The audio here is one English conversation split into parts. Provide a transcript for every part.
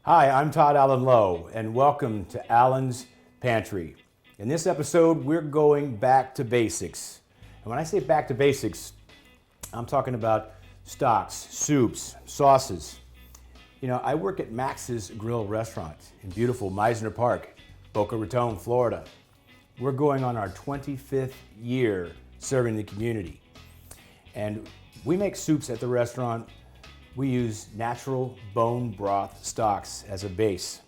Hi, I'm Todd Allen Lowe, and welcome to Allen's Pantry. In this episode, we're going back to basics. And when I say back to basics, I'm talking about stocks, soups, sauces. You know, I work at Max's Grill Restaurant in beautiful Meisner Park, Boca Raton, Florida. We're going on our 25th year serving the community. And we make soups at the restaurant. We use natural bone broth stocks as a base.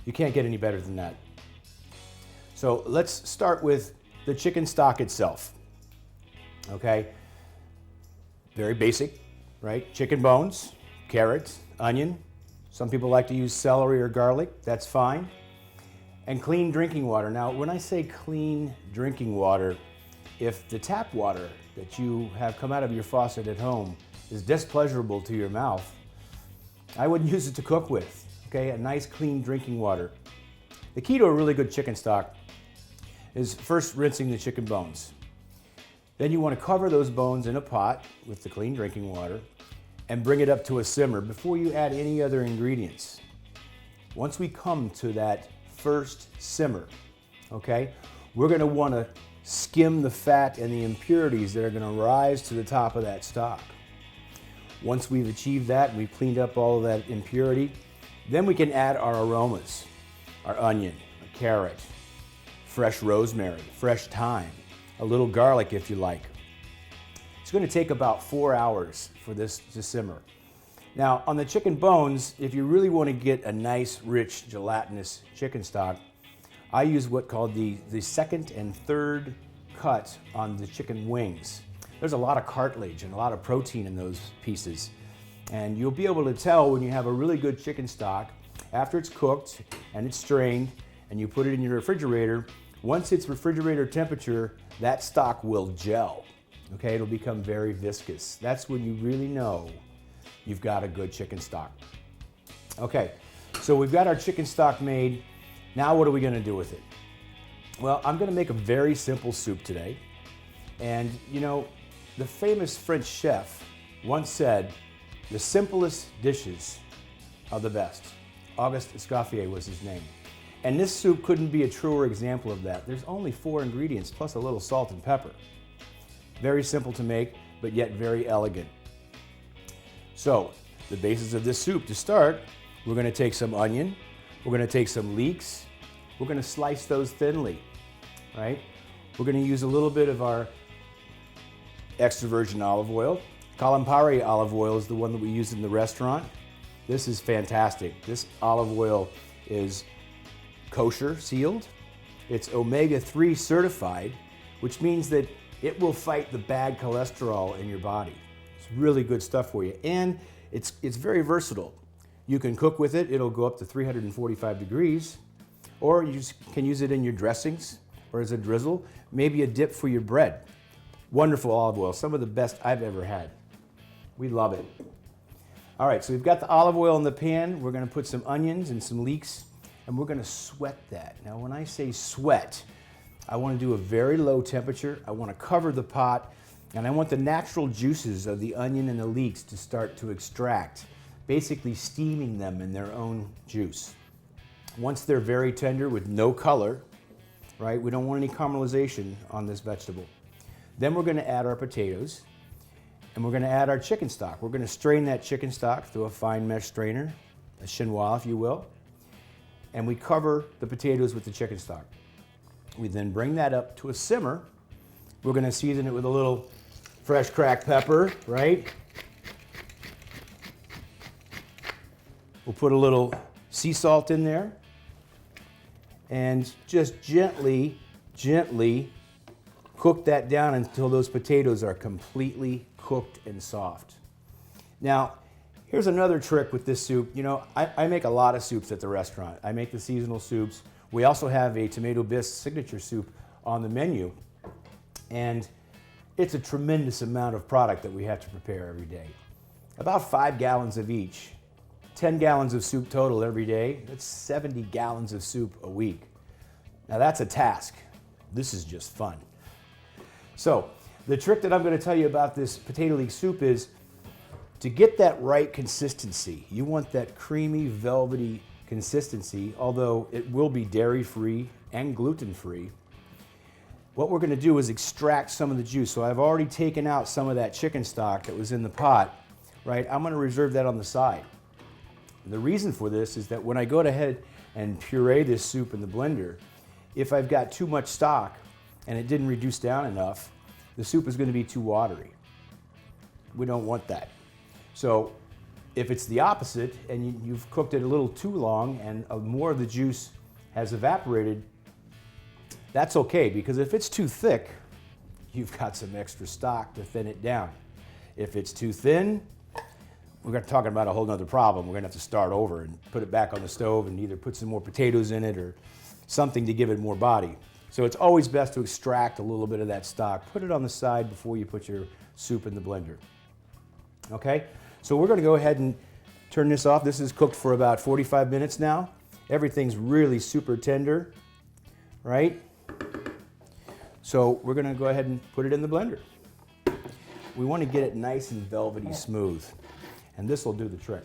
You can't get any better than that. So let's start with the chicken stock itself. Okay, very basic, right? Chicken bones, carrots, onion. Some people like to use celery or garlic, that's fine. And clean drinking water. Now, when I say clean drinking water, if the tap water that you have come out of your faucet at home is displeasurable to your mouth, I wouldn't use it to cook with, okay? A nice clean drinking water. The key to a really good chicken stock is first rinsing the chicken bones. Then you want to cover those bones in a pot with the clean drinking water and bring it up to a simmer before you add any other ingredients. Once we come to that first simmer, okay, we're going to want to skim the fat and the impurities that are going to rise to the top of that stock. Once we've achieved that and we've cleaned up all of that impurity, then we can add our aromas, our onion, a carrot, fresh rosemary, fresh thyme, a little garlic if you like. It's going to take about 4 hours for this to simmer. Now, on the chicken bones, if you really want to get a nice, rich, gelatinous chicken stock, I use what's called the second and third cut on the chicken wings. There's a lot of cartilage and a lot of protein in those pieces. And you'll be able to tell when you have a really good chicken stock after it's cooked and it's strained and you put it in your refrigerator. Once it's refrigerator temperature, that stock will gel. Okay, it'll become very viscous. That's when you really know you've got a good chicken stock. Okay, so we've got our chicken stock made. Now what are we going to do with it? Well, I'm going to make a very simple soup today. And you know, the famous French chef once said, the simplest dishes are the best. Auguste Escoffier was his name. And this soup couldn't be a truer example of that. There's only 4 ingredients plus a little salt and pepper. Very simple to make, but yet very elegant. So, the basis of this soup, to start, we're going to take some onion, we're going to take some leeks, we're going to slice those thinly, right? We're going to use a little bit of our extra virgin olive oil. Campari olive oil is the one that we use in the restaurant. This is fantastic. This olive oil is kosher sealed. It's omega-3 certified, which means that it will fight the bad cholesterol in your body. It's really good stuff for you. And it's very versatile. You can cook with it. It'll go up to 345 degrees. Or you can use it in your dressings or as a drizzle. Maybe a dip for your bread. Wonderful olive oil, some of the best I've ever had. We love it. All right, so we've got the olive oil in the pan. We're going to put some onions and some leeks, and we're going to sweat that. Now, when I say sweat, I want to do a very low temperature. I want to cover the pot, and I want the natural juices of the onion and the leeks to start to extract, basically steaming them in their own juice. Once they're very tender with no color, right, we don't want any caramelization on this vegetable. Then we're going to add our potatoes, and we're going to add our chicken stock. We're going to strain that chicken stock through a fine mesh strainer, a chinois if you will, and we cover the potatoes with the chicken stock. We then bring that up to a simmer. We're going to season it with a little fresh cracked pepper, right? We'll put a little sea salt in there and just gently cook that down until those potatoes are completely cooked and soft. Now, here's another trick with this soup. You know, I make a lot of soups at the restaurant. I make the seasonal soups. We also have a tomato bisque signature soup on the menu. And it's a tremendous amount of product that we have to prepare every day. About 5 gallons of each. 10 gallons of soup total every day. That's 70 gallons of soup a week. Now that's a task. This is just fun. So the trick that I'm going to tell you about this potato leek soup is to get that right consistency. You want that creamy, velvety consistency, although it will be dairy-free and gluten-free. What we're going to do is extract some of the juice. So I've already taken out some of that chicken stock that was in the pot, right? I'm going to reserve that on the side. The reason for this is that when I go ahead and puree this soup in the blender, if I've got too much stock and it didn't reduce down enough, the soup is going to be too watery. We don't want that. So if it's the opposite and you've cooked it a little too long and more of the juice has evaporated, that's okay, because if it's too thick, you've got some extra stock to thin it down. If it's too thin, we're going to talk about a whole nother problem. We're going to have to start over and put it back on the stove and either put some more potatoes in it or something to give it more body. So it's always best to extract a little bit of that stock. Put it on the side before you put your soup in the blender. Okay, so we're going to go ahead and turn this off. This is cooked for about 45 minutes now. Everything's really super tender, right? So we're going to go ahead and put it in the blender. We want to get it nice and velvety smooth, and this will do the trick.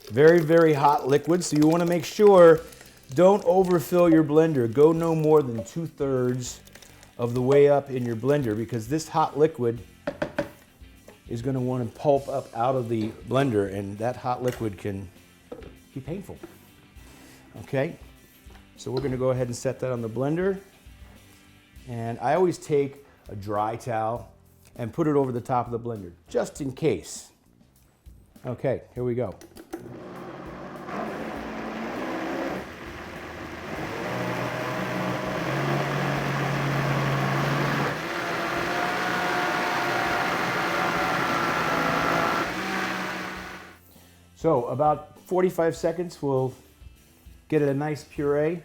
Very, very hot liquid, so you want to make sure don't overfill your blender. Go no more than 2/3 of the way up in your blender, because this hot liquid is going to want to pulp up out of the blender, and that hot liquid can be painful. Okay, so we're going to go ahead and set that on the blender, and I always take a dry towel and put it over the top of the blender, just in case. Okay, here we go. So about 45 seconds, we'll get it a nice puree.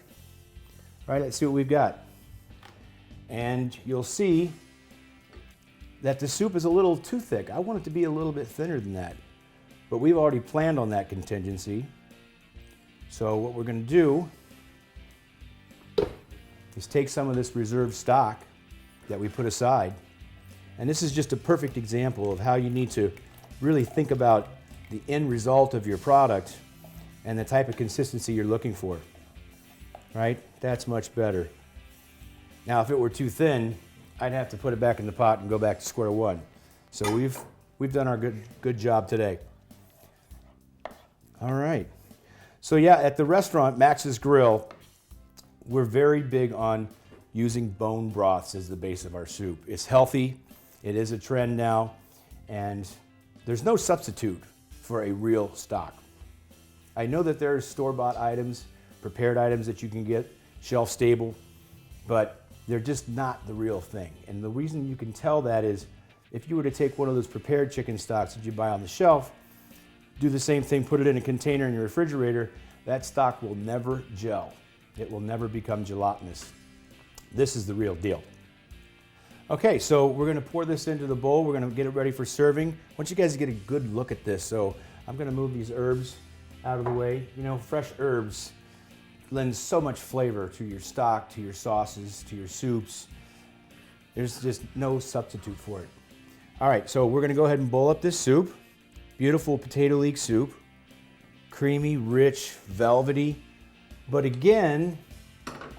All right, let's see what we've got. And you'll see that the soup is a little too thick. I want it to be a little bit thinner than that. But we've already planned on that contingency. So what we're going to do is take some of this reserved stock that we put aside. And this is just a perfect example of how you need to really think about the end result of your product and the type of consistency you're looking for. Right? That's much better. Now, if it were too thin, I'd have to put it back in the pot and go back to square one. So we've done our good job today. All right. So yeah, at the restaurant, Max's Grill, we're very big on using bone broths as the base of our soup. It's healthy. It is a trend now, and there's no substitute for a real stock. I know that there's store-bought items, prepared items that you can get, shelf-stable, but they're just not the real thing. And the reason you can tell that is if you were to take one of those prepared chicken stocks that you buy on the shelf, do the same thing, put it in a container in your refrigerator, that stock will never gel. It will never become gelatinous. This is the real deal. Okay, so we're going to pour this into the bowl. We're going to get it ready for serving. I want you guys to get a good look at this. So I'm going to move these herbs out of the way. You know, fresh herbs lend so much flavor to your stock, to your sauces, to your soups. There's just no substitute for it. All right, so we're going to go ahead and bowl up this soup. Beautiful potato leek soup. Creamy, rich, velvety. But again,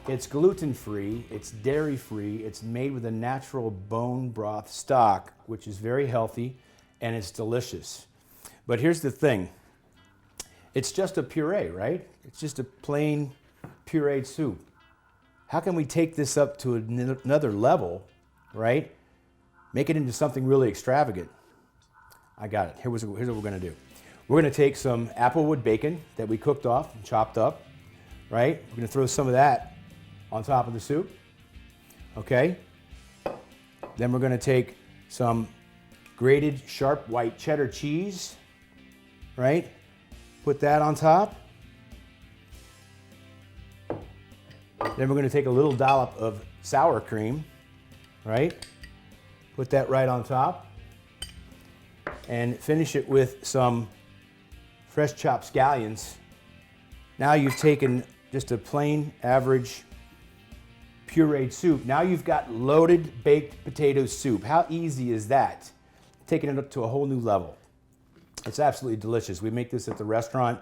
it's gluten-free, it's dairy-free, it's made with a natural bone broth stock, which is very healthy, and it's delicious. But here's the thing. It's just a puree, right? It's just a plain pureed soup. How can we take this up to another level, right? Make it into something really extravagant. I got it. Here's what we're going to do. We're going to take some applewood bacon that we cooked off and chopped up, right? We're going to throw some of that on top of the soup, okay? Then we're going to take some grated sharp white cheddar cheese, right? Put that on top. Then we're going to take a little dollop of sour cream, right? Put that right on top. And finish it with some fresh chopped scallions. Now you've taken just a plain, average, pureed soup. Now you've got loaded baked potato soup. How easy is that? Taking it up to a whole new level. It's absolutely delicious. We make this at the restaurant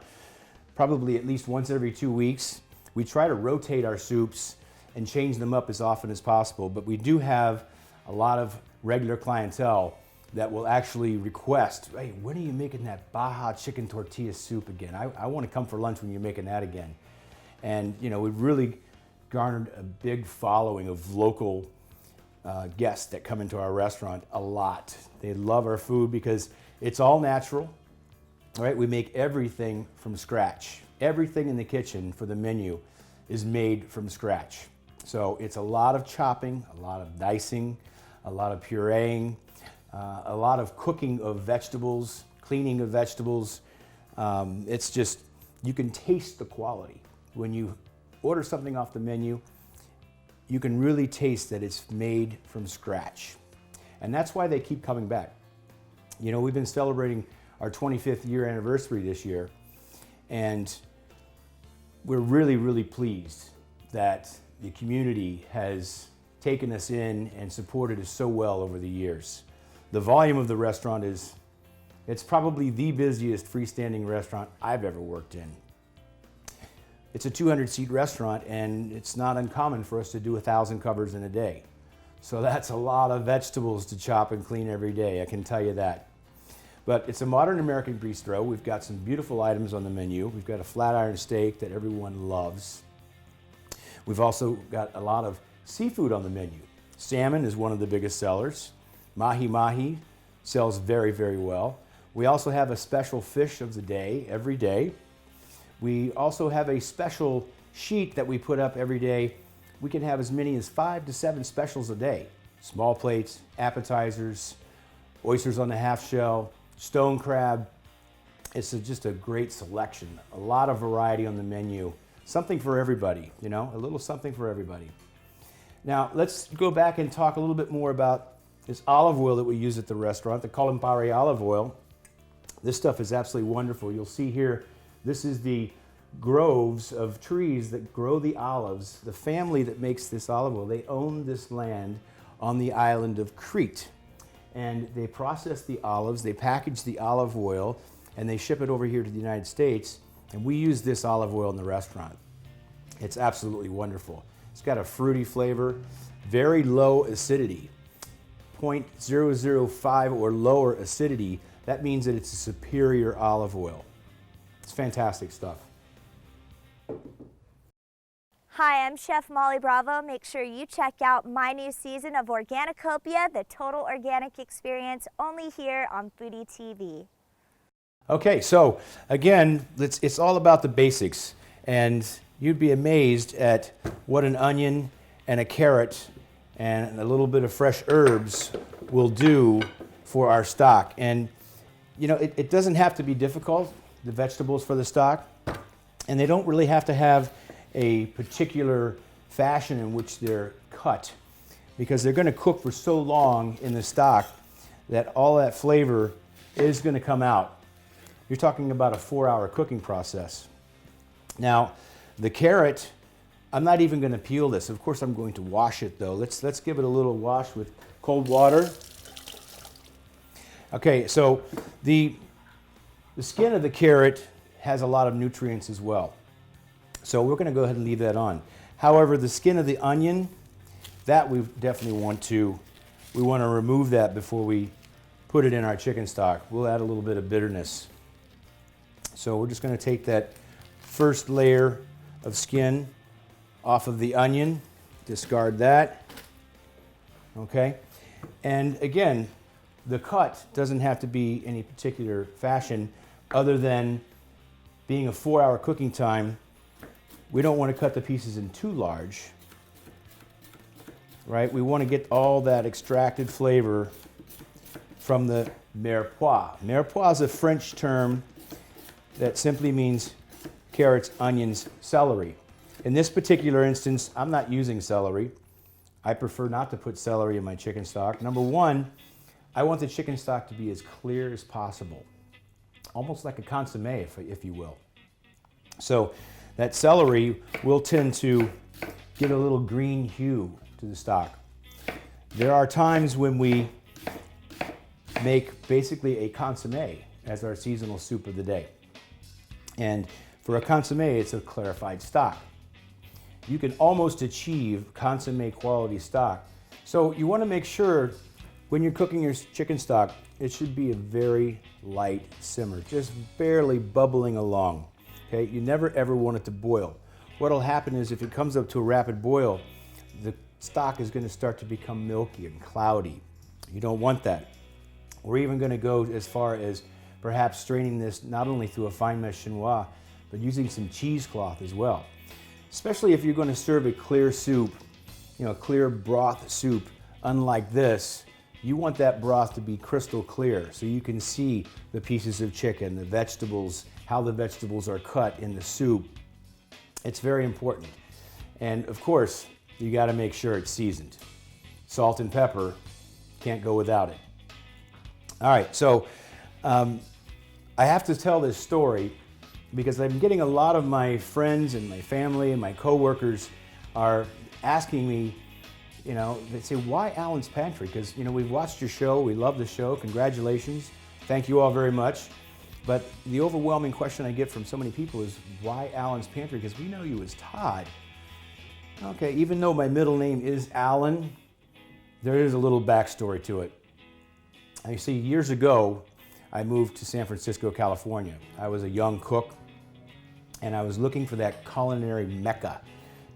probably at least once every 2 weeks. We try to rotate our soups and change them up as often as possible, but we do have a lot of regular clientele that will actually request, hey, when are you making that Baja chicken tortilla soup again? I want to come for lunch when you're making that again. And you know, we've really garnered a big following of local guests that come into our restaurant a lot. They love our food because it's all natural, right? We make everything from scratch. Everything in the kitchen for the menu is made from scratch. So it's a lot of chopping, a lot of dicing, a lot of pureeing, a lot of cooking of vegetables, cleaning of vegetables. It's just, you can taste the quality. When you order something off the menu, you can really taste that it's made from scratch. And that's why they keep coming back. You know, we've been celebrating our 25th year anniversary this year, and we're really, really pleased that the community has taken us in and supported us so well over the years. The volume of the restaurant it's probably the busiest freestanding restaurant I've ever worked in. It's a 200-seat restaurant, and it's not uncommon for us to do 1,000 covers in a day. So that's a lot of vegetables to chop and clean every day, I can tell you that. But it's a modern American bistro. We've got some beautiful items on the menu. We've got a flat iron steak that everyone loves. We've also got a lot of seafood on the menu. Salmon is one of the biggest sellers. Mahi-mahi sells very, very well. We also have a special fish of the day every day. We also have a special sheet that we put up every day. We can have as many as 5 to 7 specials a day. Small plates, appetizers, oysters on the half shell, stone crab. It's just a great selection. A lot of variety on the menu. Something for everybody, you know, a little something for everybody. Now, let's go back and talk a little bit more about this olive oil that we use at the restaurant, the Pantry olive oil. This stuff is absolutely wonderful. You'll see here, this is the groves of trees that grow the olives. The family that makes this olive oil, they own this land on the island of Crete. And they process the olives, they package the olive oil, and they ship it over here to the United States. And we use this olive oil in the restaurant. It's absolutely wonderful. It's got a fruity flavor, very low acidity, 0.005 or lower acidity. That means that it's a superior olive oil. It's fantastic stuff. Hi, I'm Chef Molly Bravo. Make sure you check out my new season of Organicopia, the total organic experience, only here on Foodie TV. Okay, so again, it's all about the basics, and you'd be amazed at what an onion and a carrot and a little bit of fresh herbs will do for our stock. And you know, it doesn't have to be difficult, the vegetables for the stock, and they don't really have to have a particular fashion in which they're cut, because they're going to cook for so long in the stock that all that flavor is going to come out. You're talking about a 4-hour cooking process. Now, the carrot, I'm not even going to peel this. Of course, I'm going to wash it though. Let's give it a little wash with cold water. Okay, so the skin of the carrot has a lot of nutrients as well. So we're going to go ahead and leave that on. However, the skin of the onion, that we definitely want to remove that before we put it in our chicken stock. We'll add a little bit of bitterness. So we're just going to take that first layer of skin off of the onion, discard that. Okay, and again, the cut doesn't have to be any particular fashion other than being a 4-hour cooking time. We don't want to cut the pieces in too large, right? We want to get all that extracted flavor from the mirepoix. Mirepoix is a French term that simply means carrots, onions, celery. In this particular instance, I'm not using celery. I prefer not to put celery in my chicken stock. Number one, I want the chicken stock to be as clear as possible, almost like a consommé, if you will. So that celery will tend to get a little green hue to the stock. There are times when we make basically a consommé as our seasonal soup of the day. And for a consommé, it's a clarified stock. You can almost achieve consommé quality stock. So you want to make sure when you're cooking your chicken stock, it should be a very light simmer, just barely bubbling along. Okay, you never ever want it to boil. What'll happen is if it comes up to a rapid boil, the stock is going to start to become milky and cloudy. You don't want that. We're even going to go as far as perhaps straining this not only through a fine mesh chinois, but using some cheesecloth as well. Especially if you're going to serve a clear soup, clear broth soup, unlike this, you want that broth to be crystal clear so you can see the pieces of chicken, the vegetables, how the vegetables are cut in the soup. It's very important. And of course, you got to make sure it's seasoned. Salt and pepper, can't go without it. All right, so I have to tell this story because I'm getting a lot of my friends and my family and my coworkers are asking me, they say, why Alan's Pantry? Because, we've watched your show, we love the show, congratulations, thank you all very much. But the overwhelming question I get from so many people is, why Alan's Pantry? Because we know you as Todd. Okay, even though my middle name is Alan, there is a little backstory to it. You see, years ago, I moved to San Francisco, California. I was a young cook, and I was looking for that culinary mecca,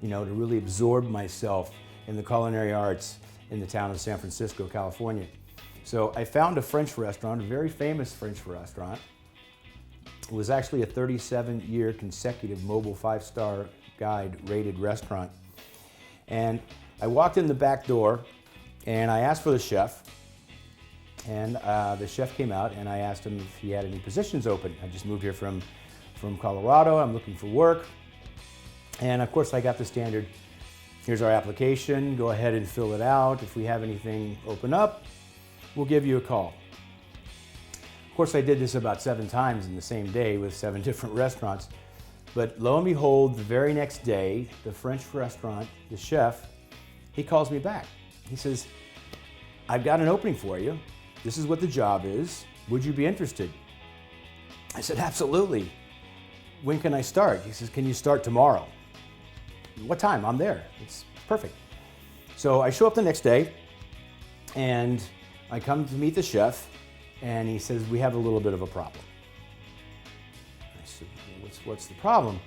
to really absorb myself in the culinary arts in the town of San Francisco, California. So I found a French restaurant, a very famous French restaurant. It was actually a 37-year consecutive mobile 5-star guide rated restaurant. And I walked in the back door, and I asked for the chef. And the chef came out, and I asked him if he had any positions open. I just moved here from Colorado. I'm looking for work. And of course, I got the standard, here's our application. Go ahead and fill it out. If we have anything open up, we'll give you a call. Of course, I did this about 7 times in the same day with 7 different restaurants. But lo and behold, the very next day, the French restaurant, the chef, he calls me back. He says, I've got an opening for you. This is what the job is. Would you be interested? I said, absolutely. When can I start? He says, can you start tomorrow? What time? I'm there. It's perfect. So I show up the next day, and I come to meet the chef, and he says, we have a little bit of a problem. I said, what's the problem?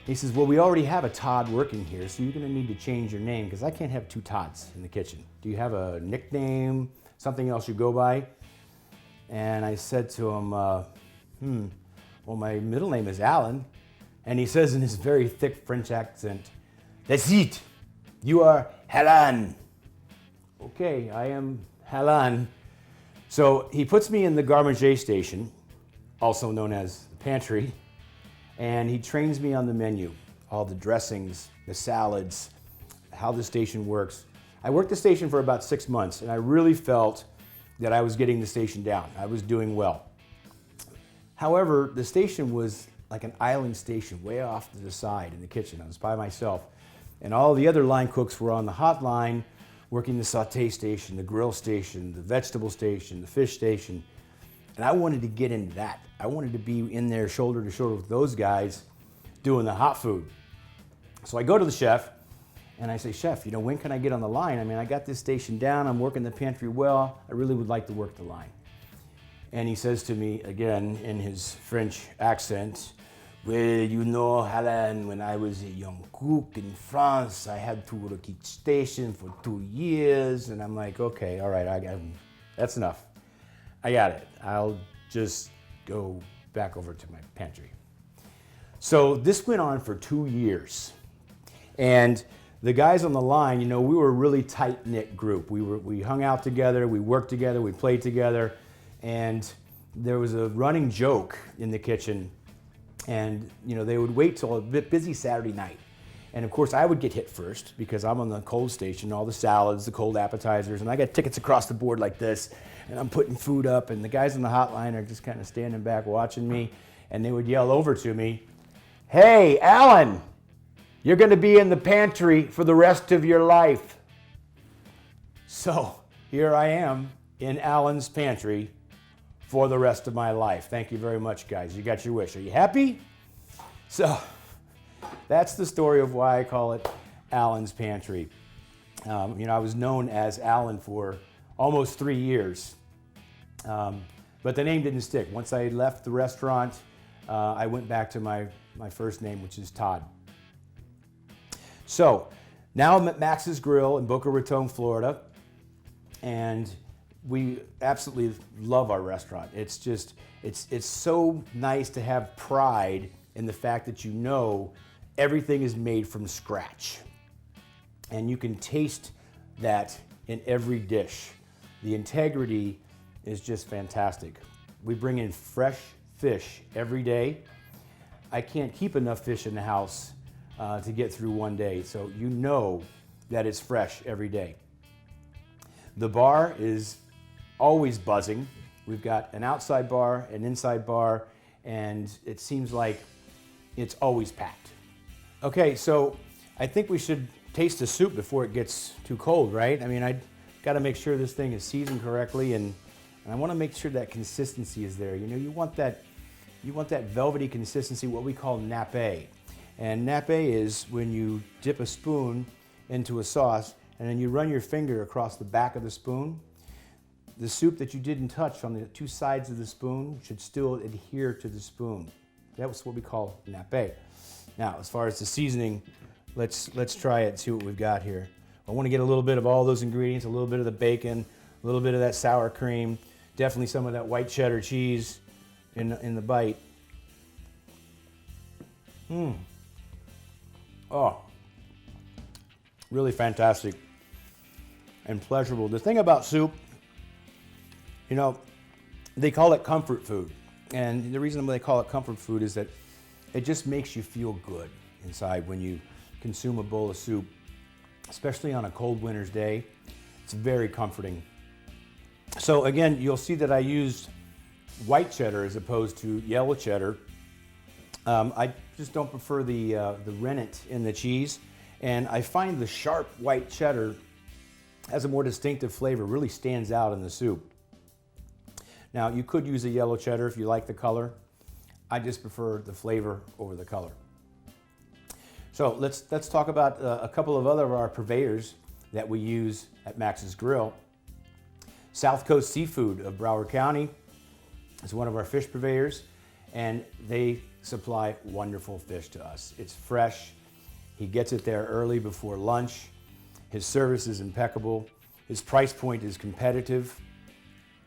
He says, well, we already have a Todd working here, so you're going to need to change your name because I can't have 2 Todds in the kitchen. Do you have a nickname, something else you go by? And I said to him, well, my middle name is Alan. And he says in his very thick French accent, that's it, you are Alan. Okay, I am Alan. So he puts me in the garde manger station, also known as the pantry, and he trains me on the menu, all the dressings, the salads, how the station works. I worked the station for about 6 months, and I really felt that I was getting the station down. I was doing well. However, the station was like an island station way off to the side in the kitchen. I was by myself, and all the other line cooks were on the hot line, working the sauté station, the grill station, the vegetable station, the fish station, and I wanted to get into that. I wanted to be in there shoulder to shoulder with those guys doing the hot food. So I go to the chef, and I say, Chef, when can I get on the line? I mean, I got this station down, I'm working the pantry well, I really would like to work the line. And he says to me, again, in his French accent, well, Alan, when I was a young cook in France, I had to work each station for 2 years. And I'm like, okay, all right, that's enough. I got it. I'll just go back over to my pantry. So this went on for 2 years. And the guys on the line, you know, we were a really tight-knit group. We hung out together, we worked together, we played together, and there was a running joke in the kitchen, and you know, they would wait till a bit busy Saturday night. And of course, I would get hit first because I'm on the cold station, all the salads, the cold appetizers, and I got tickets across the board like this, and I'm putting food up, and the guys on the hotline are just kind of standing back watching me, and they would yell over to me, "Hey, Alan, you're going to be in the pantry for the rest of your life." So here I am in Alan's pantry for the rest of my life. Thank you very much, guys. You got your wish. Are you happy? So that's the story of why I call it Alan's Pantry. You know, I was known as Alan for almost 3 years, but the name didn't stick. Once I left the restaurant, I went back to my first name, which is Todd. So now I'm at Max's Grill in Boca Raton, Florida, and we absolutely love our restaurant. It's just, it's so nice to have pride in the fact that you know everything is made from scratch. And you can taste that in every dish. The integrity is just fantastic. We bring in fresh fish every day. I can't keep enough fish in the house to get through one day, so you know that it's fresh every day. The bar is always buzzing. We've got an outside bar, an inside bar, and it seems like it's always packed. Okay, so I think we should taste the soup before it gets too cold, right? I mean, I got to make sure this thing is seasoned correctly, and I want to make sure that consistency is there. You know, you want that velvety consistency, what we call nappe. And nappe is when you dip a spoon into a sauce and then you run your finger across the back of the spoon. The soup that you didn't touch on the two sides of the spoon should still adhere to the spoon. That was what we call nappe. Now, as far as the seasoning, let's try it and see what we've got here. I want to get a little bit of all those ingredients, a little bit of the bacon, a little bit of that sour cream, definitely some of that white cheddar cheese in the bite. Oh, really fantastic and pleasurable. The thing about soup, you know, they call it comfort food. And the reason they call it comfort food is that it just makes you feel good inside when you consume a bowl of soup, especially on a cold winter's day. It's very comforting. So again, you'll see that I used white cheddar as opposed to yellow cheddar. I just don't prefer the rennet in the cheese, and I find the sharp white cheddar has a more distinctive flavor, really stands out in the soup. Now, you could use a yellow cheddar if you like the color. I just prefer the flavor over the color. So let's talk about a couple of other of our purveyors that we use at Max's Grill. South Coast Seafood of Broward County is one of our fish purveyors, and they supply wonderful fish to us. It's fresh. He gets it there early before lunch. His service is impeccable. His price point is competitive,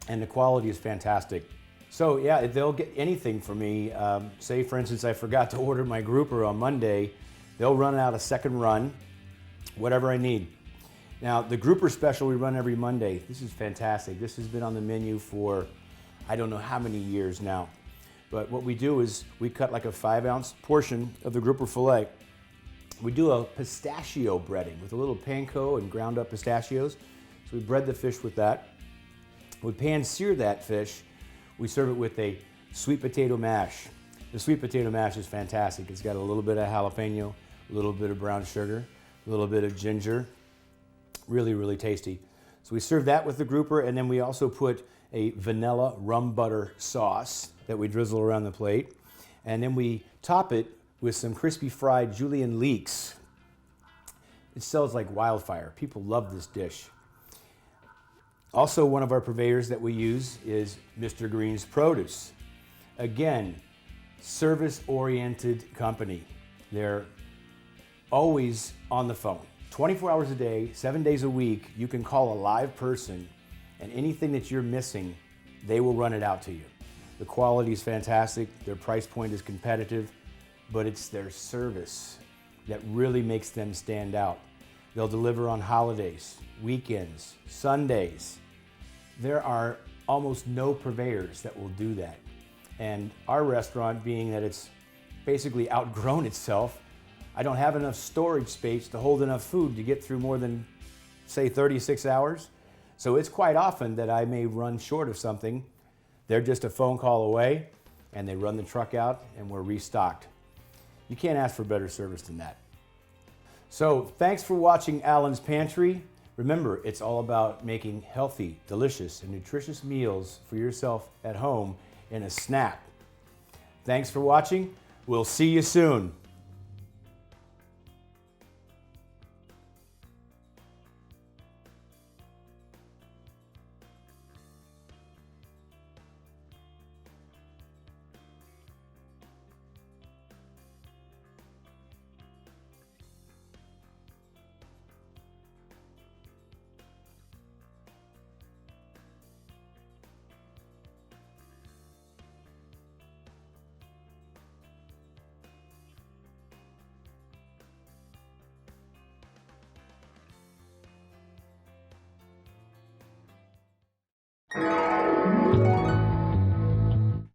and the quality is fantastic. So yeah, they'll get anything from me. Say for instance, I forgot to order my grouper on Monday. They'll run out a second run, whatever I need. Now, the grouper special we run every Monday. This is fantastic. This has been on the menu for I don't know how many years now. But what we do is we cut like a 5-ounce portion of the grouper fillet. We do a pistachio breading with a little panko and ground up pistachios. So we bread the fish with that. We pan-sear that fish. We serve it with a sweet potato mash. The sweet potato mash is fantastic. It's got a little bit of jalapeno, a little bit of brown sugar, a little bit of ginger. Really, really tasty. So we serve that with the grouper, and then we also put a vanilla rum butter sauce that we drizzle around the plate. And then we top it with some crispy fried Julienne leeks. It sells like wildfire. People love this dish. Also, one of our purveyors that we use is Mr. Green's Produce. Again, service-oriented company. They're always on the phone. 24 hours a day, 7 days a week, you can call a live person, and anything that you're missing, they will run it out to you. The quality is fantastic, their price point is competitive, but it's their service that really makes them stand out. They'll deliver on holidays, weekends, Sundays. There are almost no purveyors that will do that. And our restaurant, being that it's basically outgrown itself, I don't have enough storage space to hold enough food to get through more than, say, 36 hours. So it's quite often that I may run short of something. They're just a phone call away, and they run the truck out, and we're restocked. You can't ask for better service than that. So thanks for watching Alan's Pantry. Remember, it's all about making healthy, delicious, and nutritious meals for yourself at home in a snap. Thanks for watching. We'll see you soon.